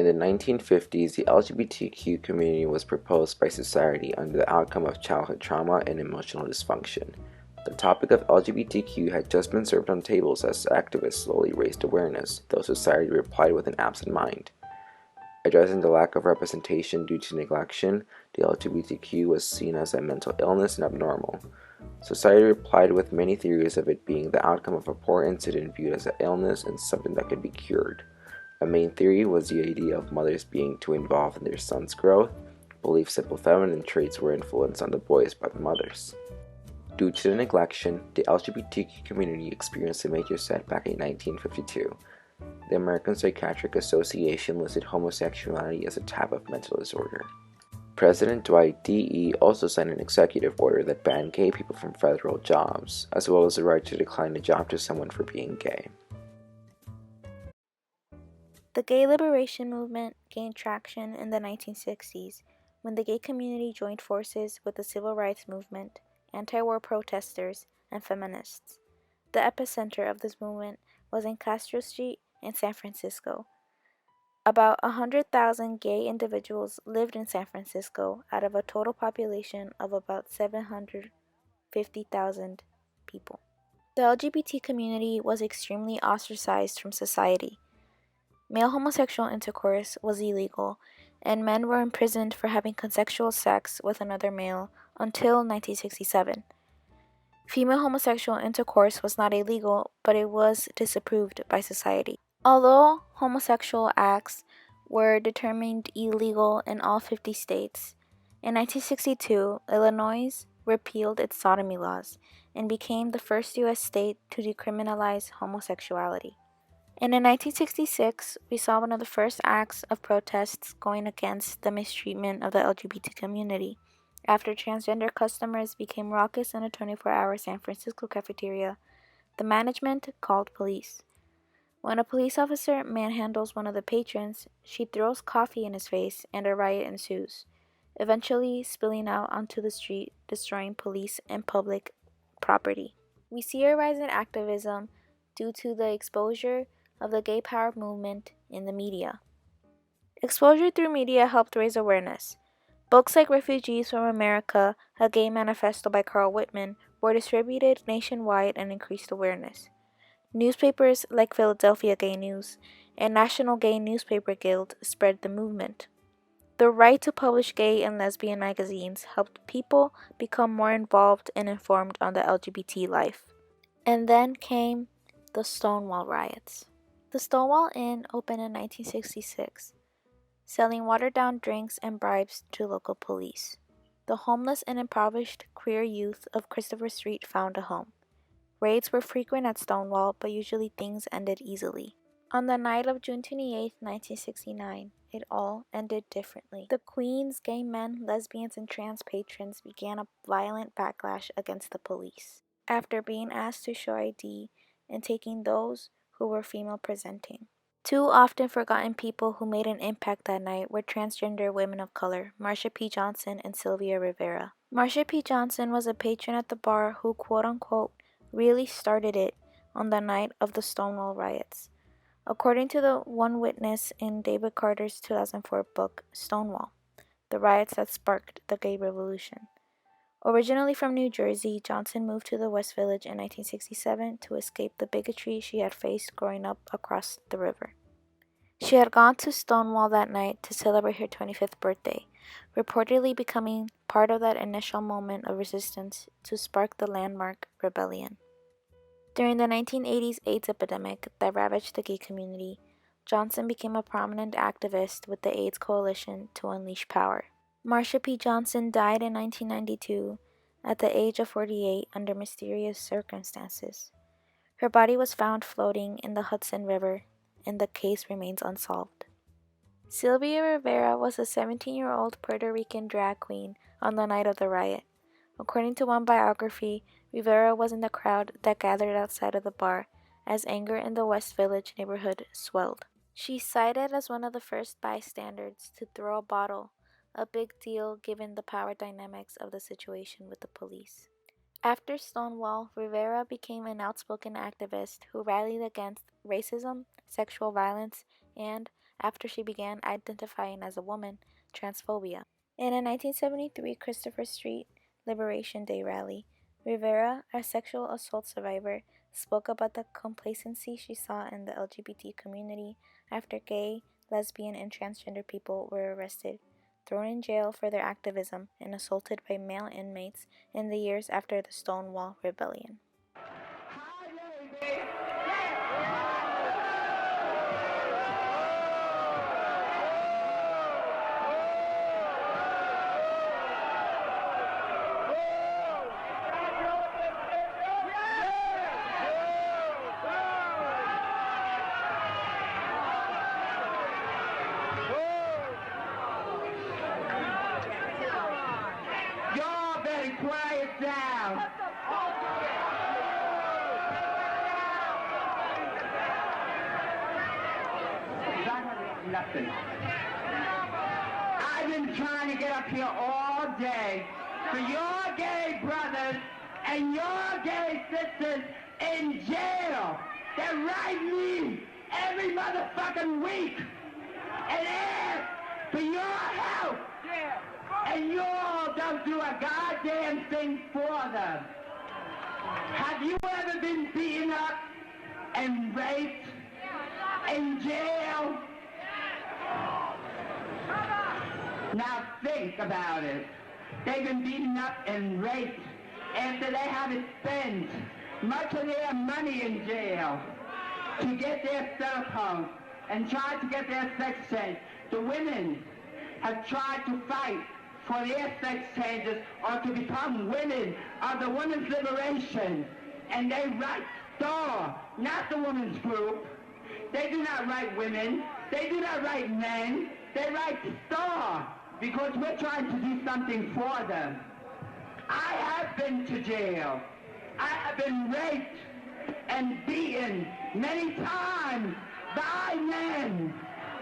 In the 1950s, the LGBTQ community was proposed by society under the outcome of childhood trauma and emotional dysfunction. The topic of LGBTQ had just been served on tables as activists slowly raised awareness, though society replied with an absent mind. Addressing the lack of representation due to neglection, the LGBTQ was seen as a mental illness and abnormal. Society replied with many theories of it being the outcome of a poor incident viewed as an illness and something that could be cured. A main theory was the idea of mothers being too involved in their sons' growth, believed simple feminine traits were influenced on the boys by the mothers. Due to the neglection, the LGBTQ community experienced a major setback in 1952. The American Psychiatric Association listed homosexuality as a type of mental disorder. President Dwight D. also signed an executive order that banned gay people from federal jobs, as well as the right to decline a job to someone for being gay. The gay liberation movement gained traction in the 1960s when the gay community joined forces with the civil rights movement, anti-war protesters, and feminists. The epicenter of this movement was in Castro Street in San Francisco. About 100,000 gay individuals lived in San Francisco out of a total population of about 750,000 people. The LGBT community was extremely ostracized from society. Male homosexual intercourse was illegal, and men were imprisoned for having consensual sex with another male until 1967. Female homosexual intercourse was not illegal, but it was disapproved by society. Although homosexual acts were determined illegal in all 50 states, in 1962, Illinois repealed its sodomy laws and became the first U.S. state to decriminalize homosexuality. And in 1966, we saw one of the first acts of protests going against the mistreatment of the LGBT community, after transgender customers became raucous in a 24-hour San Francisco cafeteria. The management called police. When a police officer manhandles one of the patrons, she throws coffee in his face and a riot ensues, eventually spilling out onto the street, destroying police and public property. We see a rise in activism due to the exposure of the gay power movement in the media. Exposure through media helped raise awareness. Books like Refugees from America, A Gay Manifesto by Carl Whitman, were distributed nationwide and increased awareness. Newspapers like Philadelphia Gay News and National Gay Newspaper Guild spread the movement. The right to publish gay and lesbian magazines helped people become more involved and informed on the LGBT life. And then came the Stonewall riots. The Stonewall Inn opened in 1966, selling watered-down drinks and bribes to local police. The homeless and impoverished queer youth of Christopher Street found a home. Raids were frequent at Stonewall, but usually things ended easily. On the night of June 28, 1969, it all ended differently. The Queens, gay men, lesbians, and trans patrons began a violent backlash against the police, after being asked to show ID and taking those who were female presenting. Two often forgotten people who made an impact that night were transgender women of color, Marsha P. Johnson and Sylvia Rivera. Marsha P. Johnson was a patron at the bar who, quote-unquote, really started it on the night of the Stonewall riots. According to the one witness in David Carter's 2004 book, Stonewall, the riots that sparked the gay revolution. Originally from New Jersey, Johnson moved to the West Village in 1967 to escape the bigotry she had faced growing up across the river. She had gone to Stonewall that night to celebrate her 25th birthday, reportedly becoming part of that initial moment of resistance to spark the landmark rebellion. During the 1980s AIDS epidemic that ravaged the gay community, Johnson became a prominent activist with the AIDS Coalition to Unleash Power. Marsha P. Johnson died in 1992 at the age of 48 under mysterious circumstances. Her body was found floating in the Hudson River, and the case remains unsolved. Sylvia Rivera was a 17-year-old Puerto Rican drag queen on the night of the riot. According to one biography, Rivera was in the crowd that gathered outside of the bar as anger in the West Village neighborhood swelled. She's cited as one of the first bystanders to throw a bottle, a big deal given the power dynamics of the situation with the police. After Stonewall, Rivera became an outspoken activist who rallied against racism, sexual violence, and after she began identifying as a woman, transphobia. In a 1973 Christopher Street Liberation Day rally, Rivera, a sexual assault survivor, spoke about the complacency she saw in the LGBT community after gay, lesbian, and transgender people were arrested, thrown in jail for their activism, and assaulted by male inmates in the years after the Stonewall Rebellion. Y'all better quiet down. Nothing. I've been trying to get up here all day for your gay brothers and your gay sisters in jail. They write me every motherfucking week and ask for your help. And you all don't do a goddamn thing for them. Have you ever been beaten up and raped in jail? Now think about it. They've been beaten up and raped after they haven't spent much of their money in jail to get their cell phones and tried to get their sex change. The women have tried to fight for their sex changes or to become women of the women's liberation. And they write STAR, not the women's group. They do not write women. They do not write men. They write STAR because we're trying to do something for them. I have been to jail. I have been raped and beaten many times by men,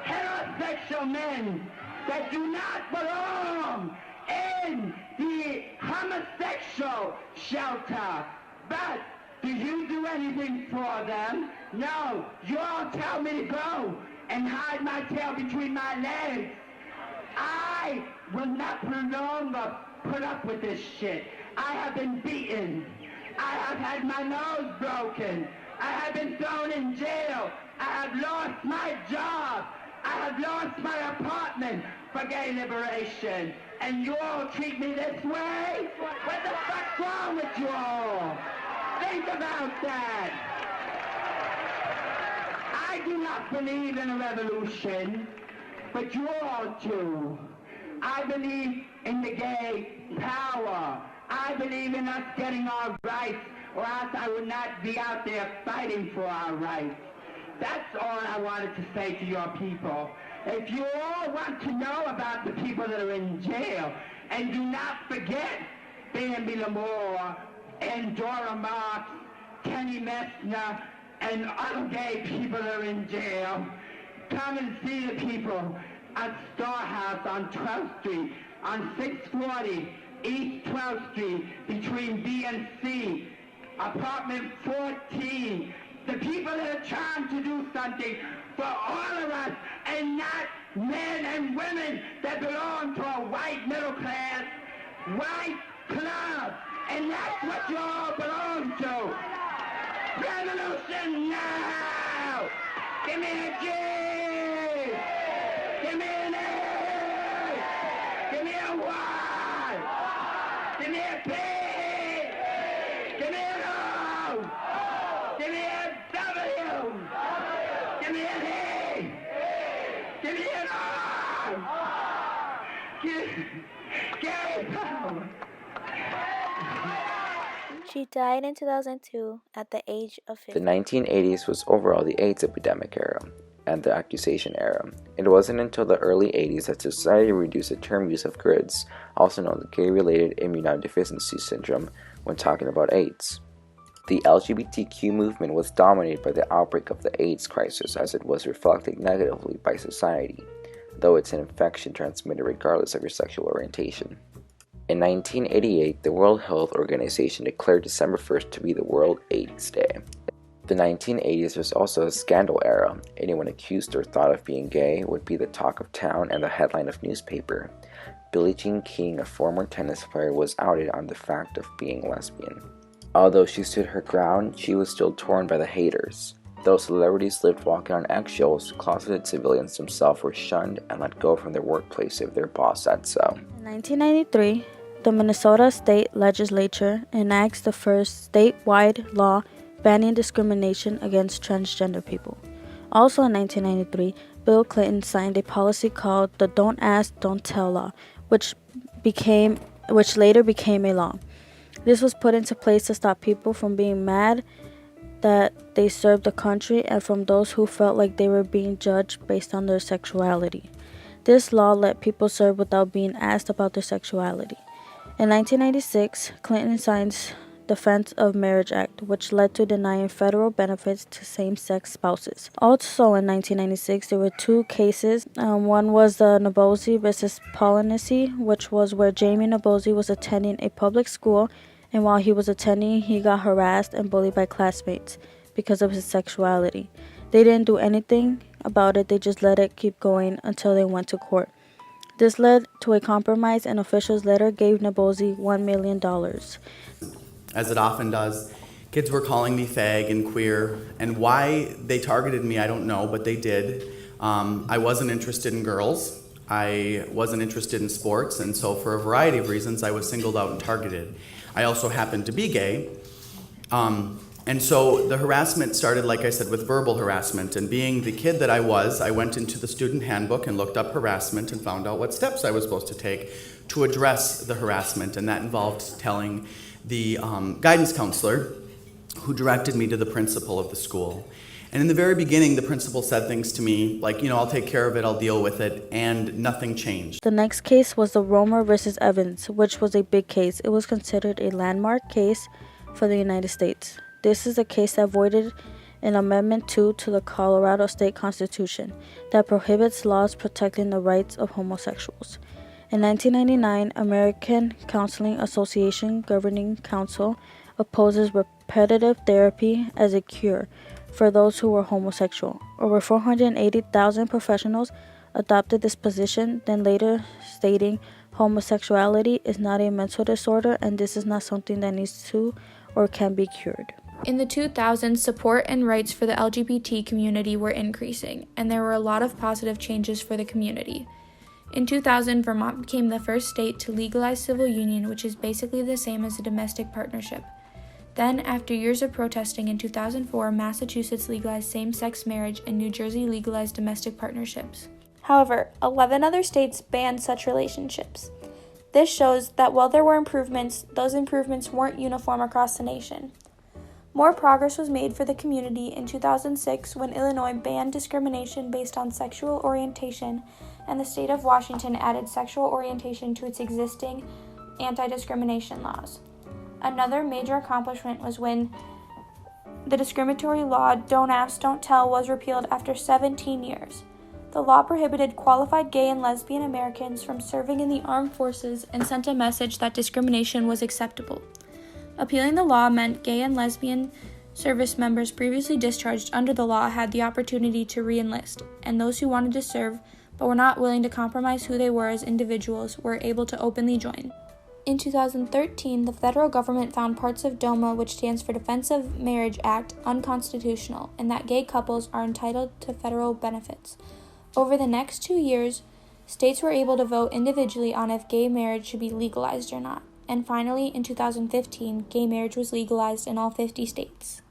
heterosexual men that do not belong in the homosexual shelter. But do you do anything for them? No. You all tell me to go and hide my tail between my legs. I will not longer put up with this shit. I have been beaten. I have had my nose broken. I have been thrown in jail. I have lost my job. I have lost my apartment for gay liberation. And you all treat me this way? What the fuck's wrong with you all? Think about that. I do not believe in a revolution, but you all do. I believe in the gay power. I believe in us getting our rights, or else I would not be out there fighting for our rights. That's all I wanted to say to your people. If you all want to know about the people that are in jail, and do not forget Bambi Lamore and Dora Marks, Kenny Messner, and other gay people that are in jail, come and see the people at Star House on 12th Street, on 640 East 12th Street, between B and C, apartment 14. The people that are trying to do something for all of us, and not men and women that belong to a white middle class, white club. And that's what you all belong to. Revolution now! Give me a G! Give me an A! Give me a Y! Give me a P! Give me an O! Give me a W! Give me an E! Give me an R! Gay power! She died in 2002 at the age of 50. The 1980s was overall the AIDS epidemic era and the accusation era. It wasn't until the early 80s that society reduced the term use of GRIDS, also known as gay-related immunodeficiency syndrome, when talking about AIDS. The LGBTQ movement was dominated by the outbreak of the AIDS crisis, as it was reflected negatively by society, though it's an infection transmitted regardless of your sexual orientation. In 1988, the World Health Organization declared December 1st to be the World AIDS Day. The 1980s was also a scandal era. Anyone accused or thought of being gay would be the talk of town and the headline of newspaper. Billie Jean King, a former tennis player, was outed on the fact of being lesbian. Although she stood her ground, she was still torn by the haters. Though celebrities lived walking on eggshells, closeted civilians themselves were shunned and let go from their workplace if their boss said so. In 1993, the Minnesota State Legislature enacts the first statewide law banning discrimination against transgender people. Also in 1993, Bill Clinton signed a policy called the Don't Ask, Don't Tell law, which later became a law. This was put into place to stop people from being mad that they served the country and from those who felt like they were being judged based on their sexuality. This law let people serve without being asked about their sexuality. In 1996, Clinton signs Defense of Marriage Act, which led to denying federal benefits to same-sex spouses. Also in 1996, there were two cases. One was the Nabozzi versus Policy, which was where Jamie Nabozzi was attending a public school, and while he was attending, he got harassed and bullied by classmates because of his sexuality. They didn't do anything about it, they just let it keep going until they went to court. This led to a compromise, and officials later gave Nabozzi $1 million. As it often does, kids were calling me fag and queer, and why they targeted me, I don't know, but they did. I wasn't interested in girls. I wasn't interested in sports, and so for a variety of reasons, I was singled out and targeted. I also happened to be gay. And so the harassment started, like I said, with verbal harassment. And being the kid that I was, I went into the student handbook and looked up harassment and found out what steps I was supposed to take to address the harassment. And that involved telling the guidance counselor who directed me to the principal of the school. And in the very beginning, the principal said things to me like, I'll take care of it, I'll deal with it, and nothing changed. The next case was the Romer versus Evans, which was a big case. It was considered a landmark case for the United States. This is a case that voided an Amendment 2 to the Colorado State Constitution that prohibits laws protecting the rights of homosexuals. In 1999, American Counseling Association Governing Council opposes repetitive therapy as a cure for those who were homosexual. Over 480,000 professionals adopted this position, then later stating homosexuality is not a mental disorder and this is not something that needs to or can be cured. In the 2000s, support and rights for the LGBT community were increasing, and there were a lot of positive changes for the community. In 2000, Vermont became the first state to legalize civil union, which is basically the same as a domestic partnership. Then, after years of protesting in 2004, Massachusetts legalized same-sex marriage and New Jersey legalized domestic partnerships. However, 11 other states banned such relationships. This shows that while there were improvements, those improvements weren't uniform across the nation. More progress was made for the community in 2006 when Illinois banned discrimination based on sexual orientation, and the state of Washington added sexual orientation to its existing anti-discrimination laws. Another major accomplishment was when the discriminatory law Don't Ask, Don't Tell was repealed after 17 years. The law prohibited qualified gay and lesbian Americans from serving in the armed forces and sent a message that discrimination was acceptable. Appealing the law meant gay and lesbian service members previously discharged under the law had the opportunity to re-enlist, and those who wanted to serve but were not willing to compromise who they were as individuals were able to openly join. In 2013, the federal government found parts of DOMA, which stands for Defense of Marriage Act, unconstitutional, and that gay couples are entitled to federal benefits. Over the next 2 years, states were able to vote individually on if gay marriage should be legalized or not. And finally, in 2015, gay marriage was legalized in all 50 states.